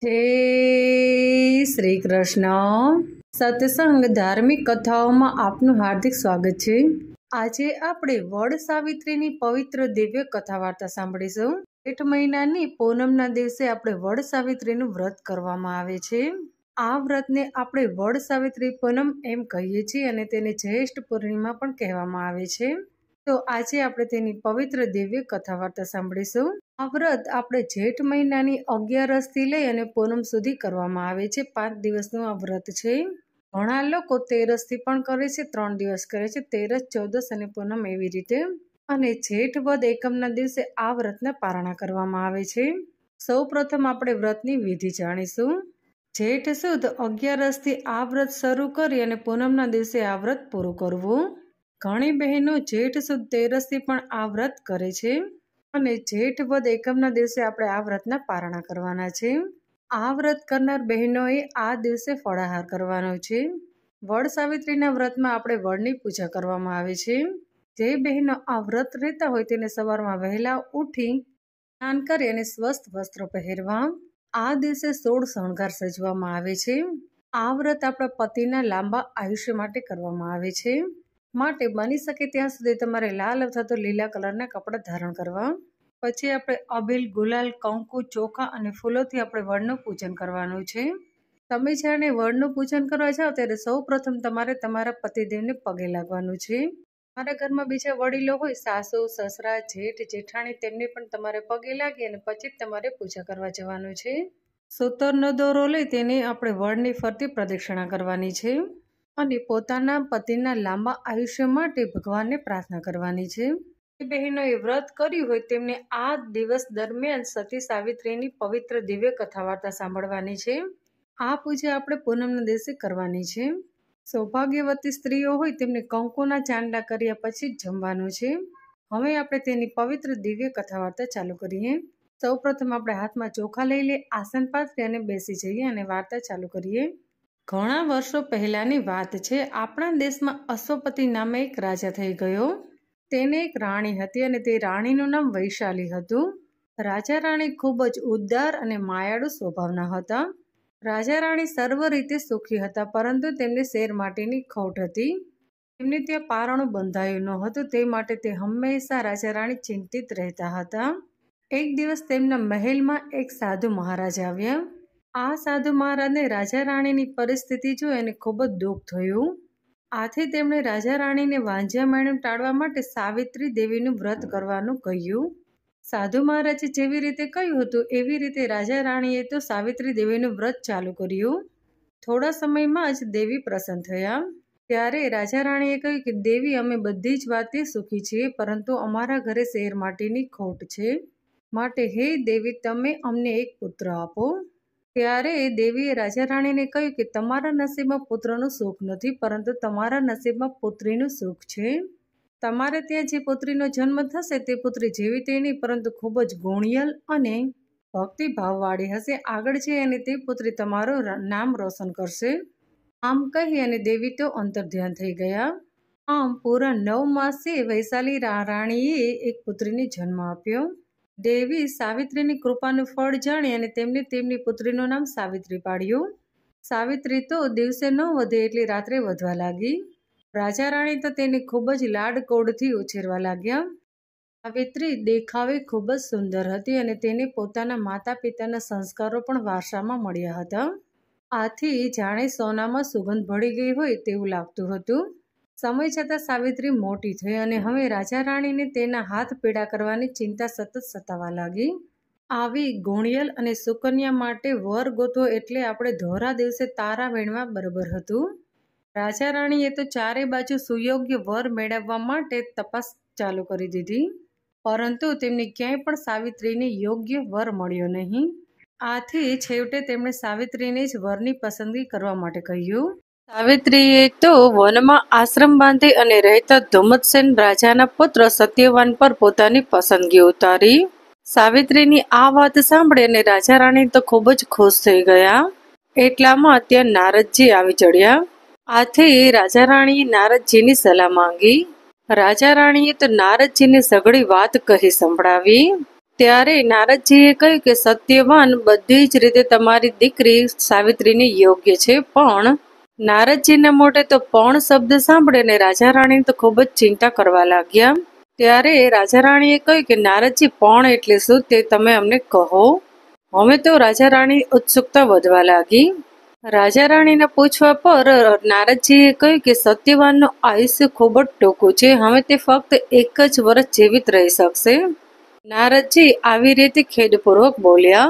જય શ્રી કૃષ્ણ. સત્સંગ ધાર્મિક કથાઓમાં આપનું હાર્દિક સ્વાગત છે. આજે આપણે વડ સાવિત્રીની પવિત્ર દિવ્ય કથા વાર્તા સાંભળીશું. જેઠ મહિનાની પૂનમના દિવસે આપણે વડ સાવિત્રીનું વ્રત કરવામાં આવે છે. આ વ્રતને આપણે વડ સાવિત્રી પૂનમ એમ કહીએ છીએ અને તેને જ્યેષ્ઠ પૂર્ણિમા પણ કહેવામાં આવે છે. તો આજે આપણે તેની પવિત્ર દિવ્ય કથા વાર્તા સાંભળીશું. આ વ્રત આપણે જેઠ મહિનાની 11 લઈ અને પૂનમ સુધી કરવામાં આવે છે. 5 દિવસનું આ વ્રત છે. ઘણા લોકો 13 પણ કરે છે, 3 દિવસ કરે છે, 13, 14 અને પૂનમ એવી રીતે. અને જેઠ વદ એકમના દિવસે આ વ્રતને પારણા કરવામાં આવે છે. સૌ પ્રથમ આપણે વ્રતની વિધિ જાણીશું. જેઠ સુદ 11 આ વ્રત શરૂ કરી અને પૂનમના દિવસે આ વ્રત પૂરું કરવું. ઘણી બહેનો જેઠ સુદ 13 પણ આ વ્રત કરે છે અને જેઠ વદ એકમના દિવસે આપણે આ વ્રતના પારણા કરવાના છે. આ વ્રત કરનાર બહેનોએ આ દિવસે ફળાહાર કરવાનો છે. વડ સાવિત્રીના વ્રતમાં આપણે વડની પૂજા કરવામાં આવે છે. જે બહેનો આ વ્રત રહેતા હોય તેને સવારમાં વહેલા ઉઠી સ્નાન કરી અને સ્વસ્થ વસ્ત્રો પહેરવા. આ દિવસે 16 શણગાર સજવામાં આવે છે. આ વ્રત આપણા પતિના લાંબા આયુષ્ય માટે કરવામાં આવે છે. માટે બની શકે ત્યાં સુધી તમારે લાલ અથવા તો લીલા કલરના કપડાં ધારણ કરવા. પછી આપણે અબીલ, ગુલાલ, કંકુ, ચોખા અને ફૂલોથી આપણે વડનું પૂજન કરવાનું છે. તમે જ્યારે વડનું પૂજન કરવા જાઓ ત્યારે સૌ પ્રથમ તમારે તમારા પતિદેવને પગે લાગવાનું છે. તમારા ઘરમાં બીજા વડીલો હોય, સાસુ, સસરા, જેઠ, જેઠાણી, તેમને પણ તમારે પગે લાગી અને પછી તમારે પૂજા કરવા જવાનું છે. સૂતરનો દોરો લઈ તેને આપણે વડની ફરતી પ્રદક્ષિણા કરવાની છે અને પોતાના પતિના લાંબા આયુષ્ય માટે ભગવાનને પ્રાર્થના કરવાની છે. જે બહેનોએ વ્રત કર્યું હોય તેમને આ દિવસ દરમિયાન સતી સાવિત્રીની પવિત્ર દિવ્ય કથા વાર્તા સાંભળવાની છે. આ પૂજા આપણે પૂનમના દિવસે કરવાની છે. સૌભાગ્યવતી સ્ત્રીઓ હોય તેમને કંકુના ચાંદલા કર્યા પછી જ જમવાનું છે. હવે આપણે તેની પવિત્ર દિવ્ય કથા વાર્તા ચાલુ કરીએ. સૌ પ્રથમ આપણે હાથમાં ચોખા લઈ લઈએ, આસન પાથરી અને બેસી જઈએ અને વાર્તા ચાલુ કરીએ. ઘણા વર્ષો પહેલાની વાત છે. આપણા દેશમાં અશ્વપતિ નામે એક રાજા થઈ ગયો. તેને એક રાણી હતી અને તે રાણીનું નામ વૈશાલી હતું. રાજા રાણી ખૂબ જ ઉદાર અને માયાળુ સ્વભાવના હતા. રાજા રાણી સર્વ રીતે સુખી હતા, પરંતુ તેમને શેર માટેની ખોટ હતી. તેમને ત્યાં પારણું બંધાયું ન હતું, તે માટે તે હંમેશા રાજા રાણી ચિંતિત રહેતા હતા. એક દિવસ તેમના મહેલમાં એક સાધુ મહારાજ આવ્યા. આ સાધુ મહારાજને રાજા રાણીની પરિસ્થિતિ જોઈ અને ખૂબ જ દુઃખ થયું. આથી તેમણે રાજા રાણીને વાંઝ્યા મૈણું ટાળવા માટે સાવિત્રી દેવીનું વ્રત કરવાનું કહ્યું. સાધુ મહારાજે જેવી રીતે કહ્યું હતું એવી રીતે રાજા રાણીએ તો સાવિત્રી દેવીનું વ્રત ચાલુ કર્યું. થોડા સમયમાં જ દેવી પ્રસન્ન થયા. ત્યારે રાજા રાણીએ કહ્યું કે દેવી, અમે બધી જ વાતે સુખી છીએ, પરંતુ અમારા ઘરે શેર માટેની ખોટ છે. માટે હે દેવી, તમે અમને એક પુત્ર આપો. ત્યારે દેવીએ રાજા રાણીને કહ્યું કે તમારા નસીબમાં પુત્રનું સુખ નથી, પરંતુ તમારા નસીબમાં પુત્રીનું સુખ છે. તમારે ત્યાં જે પુત્રીનો જન્મ થશે તે પુત્રી જેવી તેની, પરંતુ ખૂબ જ ગુણિયલ અને ભક્તિભાવવાળી હશે. આગળ જઈ અને તે પુત્રી તમારું નામ રોશન કરશે. આમ કહી અને દેવી તો અંતર્ધ્યાન થઈ ગયા. આમ પૂરા 9 માસે વૈશાલી રાણીએ એક પુત્રીને જન્મ આપ્યો. દેવી સાવિત્રીની કૃપાનું ફળ જાણી અને તેમને તેમની પુત્રીનું નામ સાવિત્રી પાડ્યું. સાવિત્રી તો દિવસે ન વધે એટલી રાત્રે વધવા લાગી. રાજા રાણી તો તેને ખૂબ જ લાડકોડથી ઉછેરવા લાગ્યા. સાવિત્રી દેખાવે ખૂબ જ સુંદર હતી અને તેને પોતાના માતા પિતાના સંસ્કારો પણ વારસામાં મળ્યા હતા. આથી જાણે સોનામાં સુગંધ ભળી ગઈ હોય તેવું લાગતું હતું. સમય જતાં સાવિત્રી મોટી થઈ અને હવે રાજા રાણીને તેના હાથ પીડા કરવાની ચિંતા સતત સતાવા લાગી. આવી ગુણિયલ અને સુકન્યા માટે વર ગોતવો એટલે આપણે ધોરા દિવસે તારા વીણવા બરાબર હતું. રાજા રાણીએ તો ચારે બાજુ સુયોગ્ય વર મેળવવા માટે તપાસ ચાલુ કરી દીધી, પરંતુ તેમને ક્યાંય પણ સાવિત્રીને યોગ્ય વર મળ્યો નહીં. આથી છેવટે તેમણે સાવિત્રીને જ વરની પસંદગી કરવા માટે કહ્યું. સાવિત્રીએ તો વનમાં આશ્રમ બાંધી અને રહેતા ધુમ્મતસેન રાજાના પુત્ર સત્યવાન પર પોતાની પસંદગી ઉતારી. સાવિત્રીની આ વાત સાંભળી અને રાજા રાણી તો ખૂબ જ ખુશ થઈ ગયા. એટલામાં ત્યાં નારદજી આવી ચડ્યા. આથી રાજા રાણીએ નારદજીની સલાહ માંગી. રાજા રાણીએ તો નારદજીને સઘળી વાત કહી સંભળાવી. ત્યારે નારદજીએ કહ્યું કે સત્યવાન બધી જ રીતે તમારી દીકરી સાવિત્રીને યોગ્ય છે, પણ નારદજીના મોઢે તો પણ શબ્દ સાંભળીને રાજા રાણી તો ખૂબ જ ચિંતા કરવા લાગ્યા. ત્યારે રાજા રાણીએ કહ્યું કે નારદજી, પણ એટલે શું તે તમે અમને કહો. હવે તો રાજા રાણી ઉત્સુકતા વધવા લાગી. રાજા રાણીના પૂછવા પર નારદજીએ કહ્યું કે સત્યવાનનું આયુષ્ય ખૂબ જ ટૂંકું છે, હવે તે ફક્ત 1 જ વર્ષ જીવિત રહી શકશે. નારદજી આવી રીતે ખેદપૂર્વક બોલ્યા.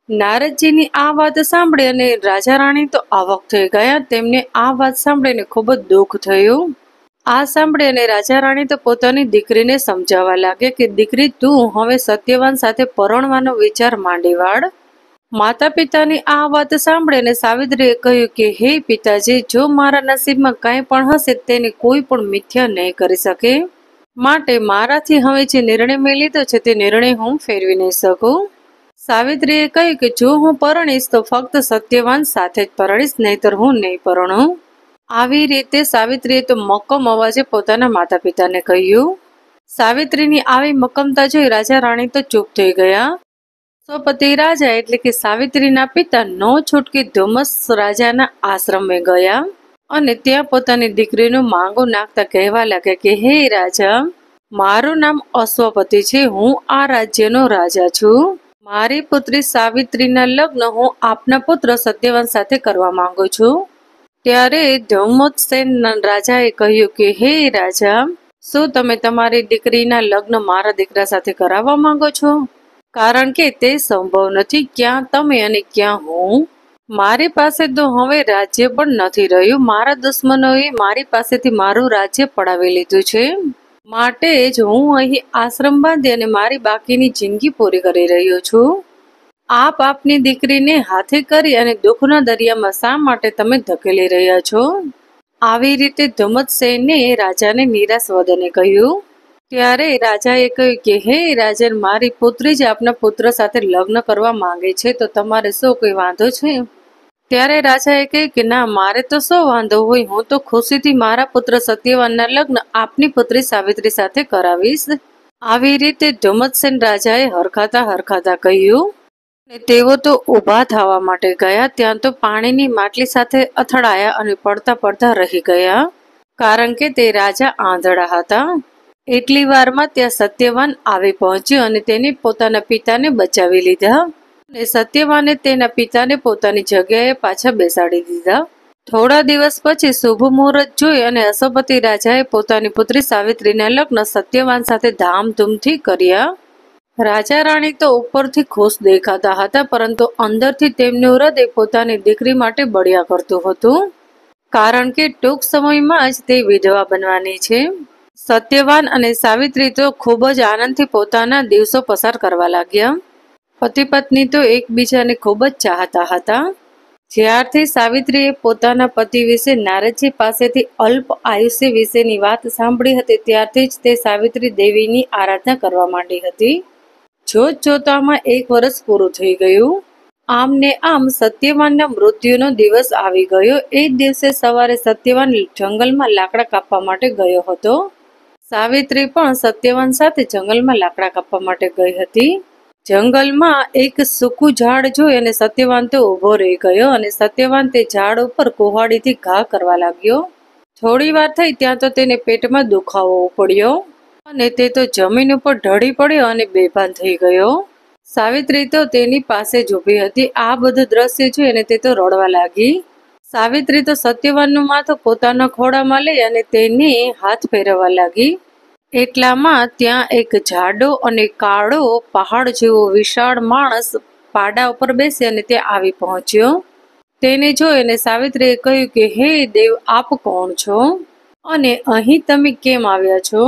નારદજીની આ વાત સાંભળી અને રાજા રાણી તો અવાક થઈ ગયા. તેમને આ વાત સાંભળીને ખૂબ જ દુઃખ થયું. આ સાંભળી અને રાજા રાણી તો પોતાની દીકરીને સમજાવવા લાગ્યા કે દીકરી, તું હવે સત્યવાન સાથે પરણવાનો વિચાર માંડી વાળ. માતા પિતાની આ વાત સાંભળીને સાવિત્રીએ કહ્યું કે હે પિતાજી, જો મારા નસીબમાં કંઈ પણ હશે તેને કોઈ પણ મિથ્યા નહીં કરી શકે, માટે મારાથી હવે જે નિર્ણય મેં લીધો છે તે નિર્ણય હું ફેરવી નહીં શકું. સાવિત્રીએ કહ્યું કે જો હું પરણીશ તો ફક્ત સત્યવાન સાથે જ પરણીશ, નહીતર હું નહીં પરણું. આવી રીતે સાવિત્રીએ તો મક્કમ અવાજે પોતાના માતા પિતાને કહ્યું. સાવિત્રીની આવી મક્કમતા જોઈ રાજા રાણી તો ચૂપ થઈ ગયા. સ્વપતિ રાજા એટલે કે સાવિત્રીના પિતા નો છૂટકી ધુમ્મસ રાજાના આશ્રમે ગયા અને ત્યાં પોતાની દીકરીનું માંગુ નાખતા કહેવા લાગ્યા કે હે રાજા, મારું નામ અશ્વપતિ છે, હું આ રાજ્યનો રાજા છું. મારી પુત્રી સાવિત્રીના લગ્ન હું આપના પુત્ર સત્યવાન સાથે કરવા માંગુ છું. ત્યારે ધુમ્મસેન રાજાએ કહ્યું કે હે રાજા, શું તમે તમારી દીકરીના લગ્ન મારા દીકરા સાથે કરાવવા માંગો છો? કારણ કે તે સંભવ નથી. ક્યાં તમે અને ક્યાં હું? મારી પાસે તો હવે રાજ્ય પણ નથી રહ્યું. મારા દુશ્મનોએ મારી પાસેથી મારું રાજ્ય પડાવી લીધું છે, માટે જ હું અહીં આશ્રમ બાંધી અને મારી બાકીની જિંદગી પૂરી કરી રહ્યો છું. આપ આપની દીકરીને હાથે કરી અને દુઃખના દરિયામાં શા માટે તમે ધકેલી રહ્યા છો? આવી રીતે ધુમ્મસેને રાજાને નિરાશ વદને કહ્યું. ત્યારે રાજાએ કહ્યું કે હે રાજન, મારી પુત્રી જ આપના પુત્ર સાથે લગ્ન કરવા માંગે છે, તો તમારે શું કોઈ વાંધો છે? ત્યારે રાજાએ કહ્યું કે ના, મારે તો શું વાંધો હોય, હું તો ખુશીથી મારા પુત્ર સત્યવાનના લગ્ન આપની પુત્રી સાવિત્રી સાથે કરાવીશ. આવી રીતે ધુમ્મસેન રાજાએ હરખાતા કહ્યું. તેઓ તો ઊભા થવા માટે ગયા ત્યાં તો પાણીની માટલી સાથે અથડાયા અને પડતા રહી ગયા, કારણ કે તે રાજા આંધળા હતા. એટલી વારમાં ત્યાં સત્યવાન આવી પહોંચ્યો અને તેને પોતાના પિતાને બચાવી લીધા અને સત્યવાને તેના પિતાને પોતાની જગ્યાએ પાછા બેસાડી દીધા. થોડા દિવસ પછી શુભ મુહૂર્ત જોઈ અને અશ્વપતિ રાજાએ પોતાની પુત્રી સાવિત્રીના લગ્ન સત્યવાન સાથે ધામધૂમથી કર્યા. રાજા રાણી તો ઉપરથી ખુશ દેખાતા હતા, પરંતુ અંદરથી તેમનું હૃદય પોતાની દીકરી માટે બળ્યા કરતું હતું, કારણ કે ટૂંક સમયમાં જ તે વિધવા બનવાની છે. સત્યવાન અને સાવિત્રી તો ખૂબ જ આનંદથી પોતાના દિવસો પસાર કરવા લાગ્યા. પતિ પત્ની તો એકબીજાને ખૂબ જ ચાહતા હતા. જ્યારથી સાવિત્રીએ પોતાના પતિ વિશે નારદજી પાસેથી અલ્પ આયુષ્ય વિશેની વાત સાંભળી હતી, ત્યારથી જ તે સાવિત્રી દેવીની આરાધના કરવા માંડી હતી. જોતજોતામાં 1 વર્ષ પૂરું થઈ ગયું. આમ ને આમ સત્યવાનના મૃત્યુનો દિવસ આવી ગયો. એ દિવસે સવારે સત્યવાન જંગલમાં લાકડા કાપવા માટે ગયો હતો. સાવિત્રી પણ સત્યવાન સાથે જંગલમાં લાકડા કાપવા માટે ગઈ હતી. જંગલમાં એક સૂકું ઝાડ જોઈ અને સત્યવાન તો ઊભો રહી ગયો અને સત્યવાન તે ઝાડ ઉપર કુહાડીથી ઘા કરવા લાગ્યો. થોડી વાર થઈ ત્યાં તો તેને પેટમાં દુખાવો પડ્યો અને તે તો જમીન ઉપર ઢળી પડ્યો અને બેભાન થઈ ગયો. સાવિત્રી તો તેની પાસે જ ઊભી હતી. આ બધું દ્રશ્ય જોઈ અને તે તો રડવા લાગી. સાવિત્રી તો સત્યવાનનું માથું પોતાના ખોળામાં લઈ અને તેને હાથ ફેરવવા લાગી. એટલામાં ત્યાં એક જાડો અને કાળો પહાડ જેવો વિશાળ માણસ પાડા ઉપર બેસી અને તે આવી પહોંચ્યો. તેને જોઈ અને સાવિત્રીએ કહ્યું કે હે દેવ, આપ કોણ છો અને અહીં તમે કેમ આવ્યા છો?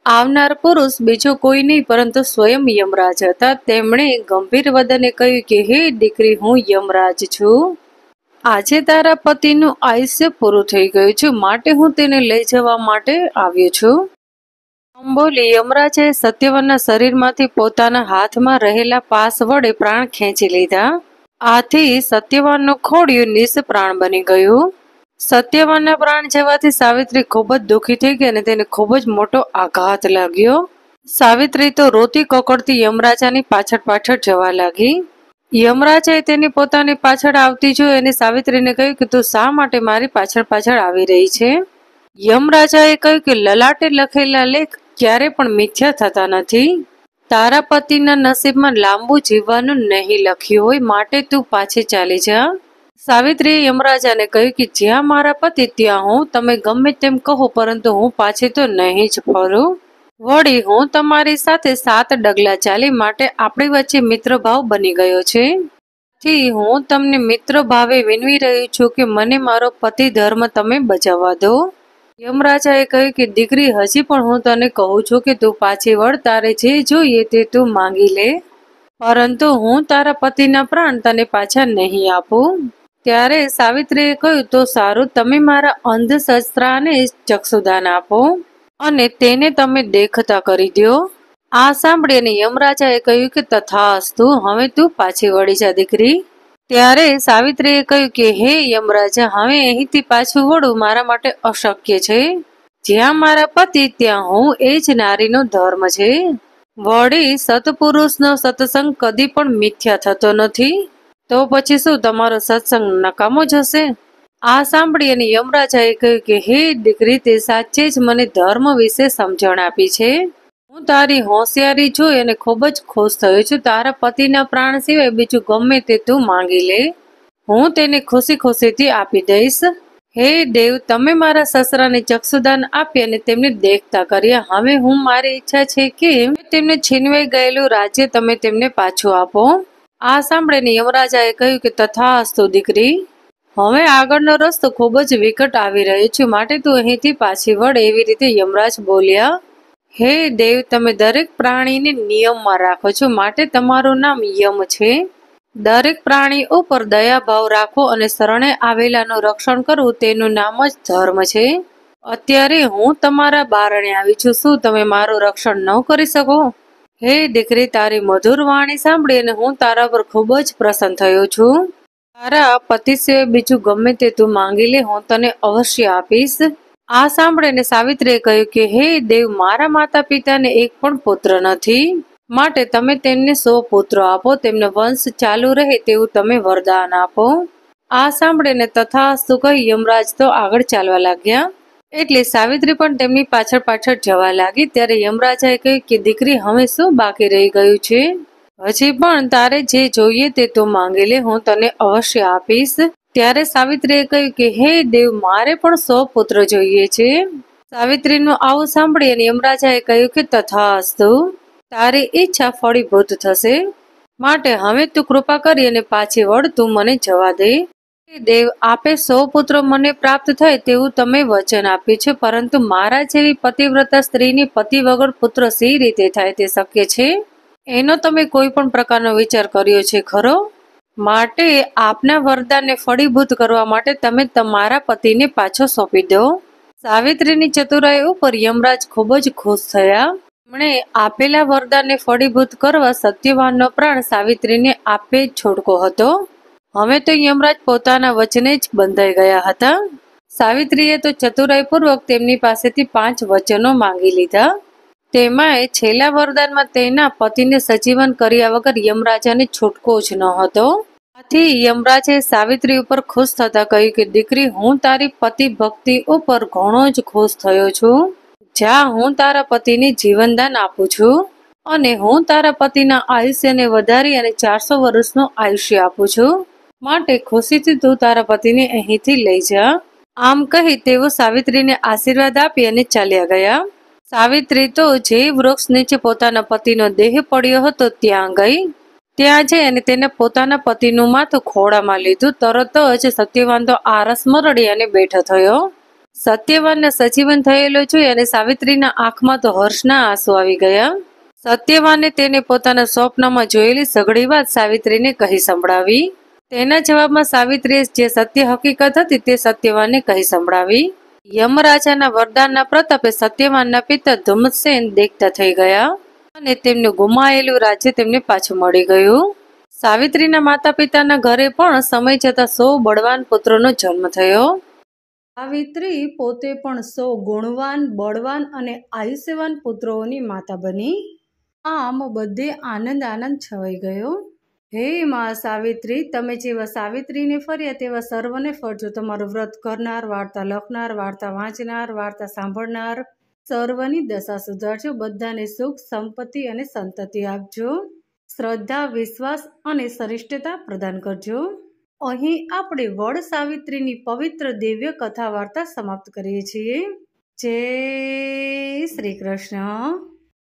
આવનાર પુરુષ બીજો કોઈ નહીં પરંતુ સ્વયં યમરાજ હતા. તેમણે ગંભીર વદને કહ્યું કે હે દીકરી, હું યમરાજ છું. આજે તારા પતિનું આયુષ્ય પૂરું થઈ ગયું છે, માટે હું તેને લઈ જવા માટે આવ્યો છું. આમ બોલી યમરાજે સત્યવાનના શરીરમાંથી પોતાના હાથમાં રહેલા પાસ વડે પ્રાણ ખેંચી લીધા. આથી સત્યવાનનું ખોડિયું નિષ્પ્રાણ બની ગયું. સત્યવાનના પ્રાણ જવાથી સાવિત્રી ખૂબ જ દુઃખી થઈ ગઈ અને તેને ખૂબ જ મોટો આઘાત લાગ્યો. સાવિત્રી તો રોતી કકડતી યમરાજાની પાછળ પાછળ જવા લાગી. યમરાજાએ તેની પોતાની પાછળ આવતી જોઈ અને સાવિત્રીને કહ્યું કે તું શા માટે મારી પાછળ પાછળ આવી રહી છે? યમરાજાએ કહ્યું કે લલાટે લખેલા લેખ ક્યારે પણ મિથ્યા થતા નથી. તારા પતિના નસીબમાં લાંબુ જીવવાનું નહીં લખ્યું હોય, માટે તું પાછી ચાલી જા. સાવિત્રીએ યમરાજાને કહ્યું કે જ્યાં મારા પતિ ત્યાં હું, તમે ગમે તેમ કહો, પરંતુ હું પાછી તો નહીં જ ફરું. વળી હું તમારી સાથે 7 ડગલા ચાલી, માટે આપણી વચ્ચે મિત્રભાવ બની ગયો છે. થી હું તમને મિત્ર ભાવે વિનવી રહ્યું છું કે મને મારો પતિ ધર્મ તમે બજાવવા દો. યમરાજાએ કહ્યું કે દીકરી, હજી પણ હું તને કહું છું કે તું પાછી વળ, તારે જે જોઈએ તે તું માંગી લે, પરંતુ હું તારા પતિના પ્રાણ તને પાછા નહીં આપું. ત્યારે સાવિત્રીએ કહ્યું, તો સારું, તમે મારા અંધ શસ્ત્રાને ચક્ષુદાન આપો અને તેને તમે દેખતા કરી દો. આ સાંભળીને યમરાજાએ કહ્યું કે તથાસ્તુ, હવે તું પાછી વળી જા દીકરી. ત્યારે સાવિત્રીએ કહ્યું કે હે યમરાજા, હવે અહીંથી પાછું વળવું મારા માટે અશક્ય છે. જ્યાં મારા પતિ ત્યાં હું, એ જ નારીનો ધર્મ છે. વળી સત્પુરુષનો સત્સંગ કદી પણ મિથ્યા થતો નથી. તો પછી શું તમારો સત્સંગ નકામો જશે? આ સાંભળી અને યમરાજાએ કહ્યું કે હે દીકરી, તે સાચે જ મને ધર્મ વિશે સમજણ આપી છે. હું તારી હોશિયારી જોઈ અને ખૂબ જ ખુશ થયો છું. તારા પતિના પ્રાણ સિવાય બીજું ગમે તે તું માંગી લે, હું તેને ખુશી ખુશીથી આપી દઈશ. હે દેવ, તમે મારા સસરાને ચક્ષુદાન આપી અને તેમને દેખતા કર્યા. હવે હું મારી ઈચ્છા છે કે તેમને છીનવાઈ ગયેલું રાજ્ય તમે તેમને પાછું આપો. આ સાંભળીને યમરાજાએ કહ્યું કે તથાસ્તુ દીકરી, હવે આગળનો રસ્તો ખૂબ જ વિકટ આવી રહ્યો છે, માટે તું અહીંથી પાછી વળ. એવી રીતે યમરાજ બોલ્યા. હે દેવ, તમે દરેક પ્રાણીને નિયમમાં રાખો છો, માટે તમારું નામ યમ છે. દરેક પ્રાણી ઉપર દયાભાવ રાખો અને શરણે આવેલાનું રક્ષણ કરવું, તેનું નામ જ ધર્મ છે. અત્યારે હું તમારા બારણે આવી છું, શું તમે મારું રક્ષણ ન કરી શકો? હે દીકરી, તારી મધુર વાણી સાંભળી અને હું તારા પર ખૂબ જ પ્રસન્ન થયો છું. તારા પતિ સિવાય બીજું ગમે તે તું માંગી લે, હું તને અવશ્ય આપીશ. આ સાંભળીને સાવિત્રીએ કહ્યું કે હે દેવ, મારા માતા પિતાને એક પણ પુત્ર નથી, માટે તમે તેમને 100 પુત્રો આપો, તેમનો વંશ ચાલુ રહે તેવું તમે વરદાન આપો. આ સાંભળીને તથાસ્તુ કહી યમરાજ તો આગળ ચાલવા લાગ્યા. એટલે સાવિત્રી પણ તેમની પાછળ પાછળ જવા લાગી. ત્યારે યમરાજાએ કહ્યું કે દીકરી, હવે શું બાકી રહી ગયું છે? હજી પણ તારે જે જોઈએ તે તું માંગી લે, હું તને અવશ્ય આપીશ. ત્યારે સાવિત્રીએ કહ્યું કે હે દેવ, મારે પણ 100 પુત્ર જોઈએ છે. સાવિત્રીનું આવું સાંભળી અને યમરાજાએ કહ્યું કે તથાસ્તુ, તારી ઈચ્છા ફળીભૂત થશે, માટે હવે તું કૃપા કરી અને પાછી વળ, તું મને જવા દે. દેવ, આપે 100 પુત્રો મને પ્રાપ્ત થાય તેવું તમે વચન આપ્યું છે, પરંતુ મારા જેવી પતિવ્રતા સ્ત્રીની પતિ વગર પુત્ર સી રીતે થાય તે શક્ય છે? એનો તમે કોઈ પણ પ્રકારનો વિચાર કર્યો છે ખરો? માટે આપના વરદાનને ફળીભૂત કરવા માટે તમે તમારા પતિને પાછો સોંપી દો. સાવિત્રીની ચતુરાઈ ઉપર યમરાજ ખૂબ જ ખુશ થયા. તેમણે આપેલા વરદાનને ફળીભૂત કરવા સત્યવાનનો પ્રાણ સાવિત્રીને આપે જ છોડકો હતો. હવે તો યમરાજ પોતાના વચને જ બંધાઈ ગયા હતા. સાવિત્રીએ તો ચતુરાઈપૂર્વક તેમની પાસેથી 5 વચનો માંગી લીધા. તેમાંય છેલ્લા વરદાનમાં તેના પતિને સજીવન કર્યા વગર યમરાજાને છૂટકો જ ન હતો. આથી યમરાજે સાવિત્રી ઉપર ખુશ થતા કહ્યું કે દીકરી, હું તારી પતિ ભક્તિ ઉપર ઘણો જ ખુશ થયો છું. જા, હું તારા પતિને જીવનદાન આપું છું અને હું તારા પતિના આયુષ્યને વધારી અને 400 વર્ષનું આયુષ્ય આપું છું, માટે ખુશીથી તું તારા પતિને અહીંથી લઈ જા. આમ કહી તેઓ સાવિત્રીને આશીર્વાદ આપી અને ચાલ્યા ગયા. સાવિત્રી તો જે વૃક્ષ નીચે પોતાના પતિનો દેહ પડ્યો હતો ત્યાં ગઈ. ત્યાં જઈ અને તેને પોતાના પતિનું માથું ખોળામાં લીધું. તરત જ સત્યવાન તો આરસ મરડી અને બેઠો થયો. સત્યવાનને સજીવન થયેલો જોઈ અને સાવિત્રીના આંખમાં તો હર્ષના આંસુ આવી ગયા. સત્યવાને તેને પોતાના સ્વપ્નમાં જોયેલી સઘળી વાત સાવિત્રીને કહી સંભળાવી. તેના જવાબમાં સાવિત્રીએ જે સત્ય હકીકત હતી તે સત્યવાનને કહી સંભળાવી. યમરાજાના વરદાનના પ્રતાપે સત્યવાનના પિતા ધુમ્મસેન દેખતા થઈ ગયા અને તેમનું ગુમાયેલું રાજ્ય તેમને પાછું મળી ગયું. સાવિત્રીના માતા પિતાના ઘરે પણ સમય જતા 100 બળવાન પુત્રોનો જન્મ થયો. સાવિત્રી પોતે પણ 100 ગુણવાન, બળવાન અને આયુષ્યવાન પુત્રોની માતા બની. આમ બધે આનંદ છવાઈ ગયો. હે મા સાવિત્રી, તમે જેવા સાવિત્રીને ફર્યા તેવા સર્વને ફરજો. તમારું વ્રત કરનાર, વાર્તા લખનાર, વાર્તા વાંચનાર, વાર્તા સાંભળનાર સર્વની દશા સુધારજો. બધાને સુખ, સંપત્તિ અને સંતતિ આપજો. શ્રદ્ધા, વિશ્વાસ અને શ્રેષ્ઠતા પ્રદાન કરજો. અહીં આપણે વડ સાવિત્રીની પવિત્ર દિવ્ય કથા વાર્તા સમાપ્ત કરીએ છીએ. જય શ્રી કૃષ્ણ.